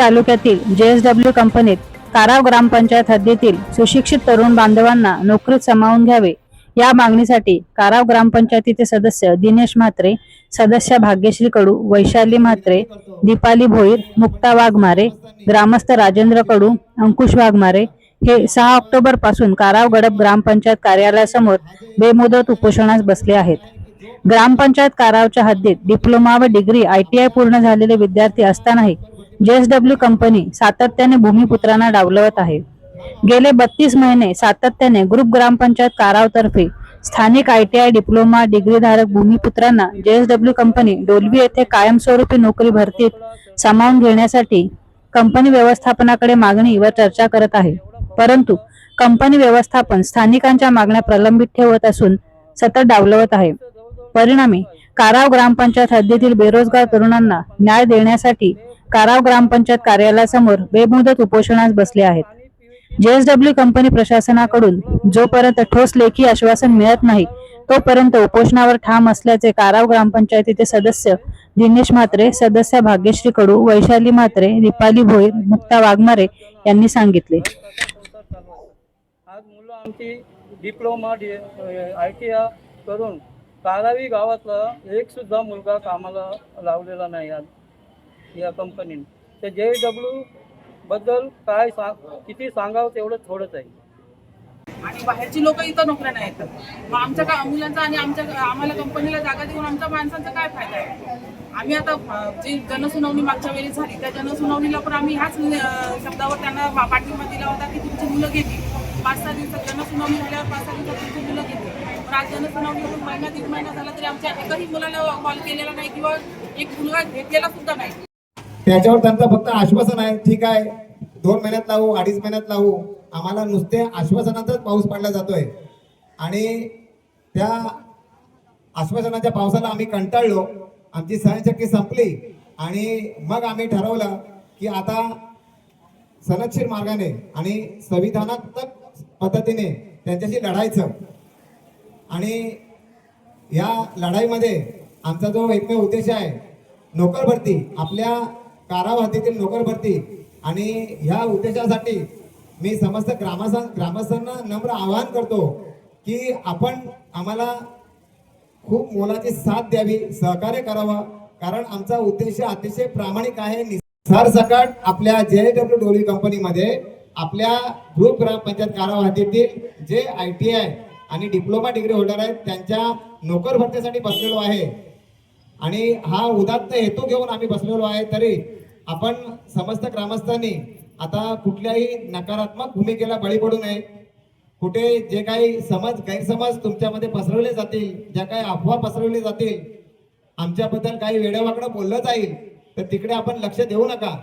तालुक्यातील JSW कंपनीत काराव ग्रामपंचायत हद्दीतील सुशिक्षित तरुण बांधवांना नोकरीत सामावून घ्यावे या मागणीसाठी काराव ग्रामपंचायतीचे सदस्य दिनेश म्हात्रे, सदस्य भाग्यश्री कडू, वैशाली म्हात्रे, दीपाली भोईर, मुक्ता वाघमारे, ग्रामस्थ राजेंद्र कडू, अंकुश वाघमारे हे 6 ऑक्टोबर पासून काराव गडप ग्रामपंचायत कार्यालयासमोर बेमुदत उपोषणास बसले आहेत। ग्रामपंचायत कारावच्या हद्दीत डिप्लोमा व डिग्री ITI पूर्ण झालेले विद्यार्थी असतानाही JSW कंपनी सातत्याने भूमिपुत्रांना डावलवत आहे। गेले 32 महिने सातत्याने ग्रुप ग्रामपंचायत कारावतर्फे स्थानिक ITI डिप्लोमा डिग्रीधारक भूमिपुत्रांना JSW कंपनी डोलवी येथे कायमस्वरूपी नोकरी भरतीत सामावून घेण्यासाठी कंपनी व्यवस्थापनाकडे मागणी व चर्चा करत आहे, परंतु कंपनी व्यवस्थापन स्थानिकांच्या मागण्या प्रलंबित ठेवत असून सतत डावलवत आहे। परिणामी काराव ग्रामपंचायत हद्दीतील बेरोजगार तरुणांना न्याय देण्यासाठी काराव ग्रामपंचायत कार्यालयासमोर बेमुदत उपोषणास बसले आहेत। JSW कंपनी प्रशासनाकडून जोपर्यंत ठोस लेखी आश्वासन मिळत नाही तोपर्यंत उपोषणावर ठाम असल्याचे काराव ग्रामपंचायतीचे सदस्य दिनेश म्हात्रे, सदस्य भाग्यश्री कडू, वैशाली म्हात्रे, दीपाली भोईर, मुक्ता वाघमारे यांनी सांगितले। आज मुलं आमची डिप्लोमा ITI करून कारावी गावातला एक सुद्धा मुलगा कामाला लावलेला नाही या कंपनीने। ते JSW बद्दल काय किती सांगावं तेवढं थोडंच आहे। आणि बाहेरची लोक इथं नोकऱ्या नाही येतात, मग आमच्या मुलांचा आणि आम्हाला कंपनीला जागा देऊन आमच्या माणसांचा काय फायदा आहे? आम्ही आता जी जनसुनावणी मागच्या वेळी झाली त्या जनसुनावणीला पण आम्ही ह्याच शब्दावर त्यांना पाठिंबा दिला होता की तुमची मुलं घेतील। 5-6 दिवसात जनसुनावणी झाल्यावर 5-6 दिवसात तुमची मुलं घेतील, पण आज जनसुनावणीवरून महिना 1.5 महिना झाला तरी आमच्या एकही मुलाला कॉल केलेला नाही किंवा एक मुलगा घेतलेला सुद्धा नाही। त्याच्यावर त्यांचं फक्त आश्वासन आहे, ठीक आहे 2 महिन्यात लावू, 2.5 महिन्यात लावू। आम्हाला नुसते आश्वासनाचाच पाऊस पडला जातोय आणि त्या आश्वासनाच्या पावसाला आम्ही कंटाळलो, आमची सहनशक्ती संपली आणि मग आम्ही ठरवलं की आता सनदशीर मार्गाने आणि संविधानात्मक पद्धतीने त्यांच्याशी लढायचं। आणि या लढाईमध्ये आमचा जो एकमेव उद्देश आहे नोकर भरती, आपल्या काराव हद्दीतील नोकर भरती। आणि ह्या उद्देशासाठी मी समस्त ग्रामस्थांना नम्र आवाहन करतो की आपण आम्हाला खूप मोलाची साथ द्यावी, सहकार्य करावं, कारण आमचा उद्देश अतिशय प्रामाणिक आहे। सरसकट आपल्या JSW डोलवी कंपनीमध्ये आपल्या ग्रुप ग्रामपंचायत काराव हद्दीतील जे ITI आणि डिप्लोमा डिग्री होल्डर आहेत त्यांच्या नोकर भरतीसाठी बसलेलो आहे आणि हा उदात्त हेतू घेऊन आम्ही बसलेलो आहे। तरी आपण समस्त ग्रामस्थांनी आता कुठल्याही नकारात्मक भूमिकेला बळी पडू नये। कुठे जे काही गैरसमज तुमच्यामध्ये पसरवले जातील, ज्या काही अफवा पसरवली जातील, आमच्याबद्दल काही वेडेवाकडं बोललं जाईल तर तिकडे आपण लक्ष देऊ नका।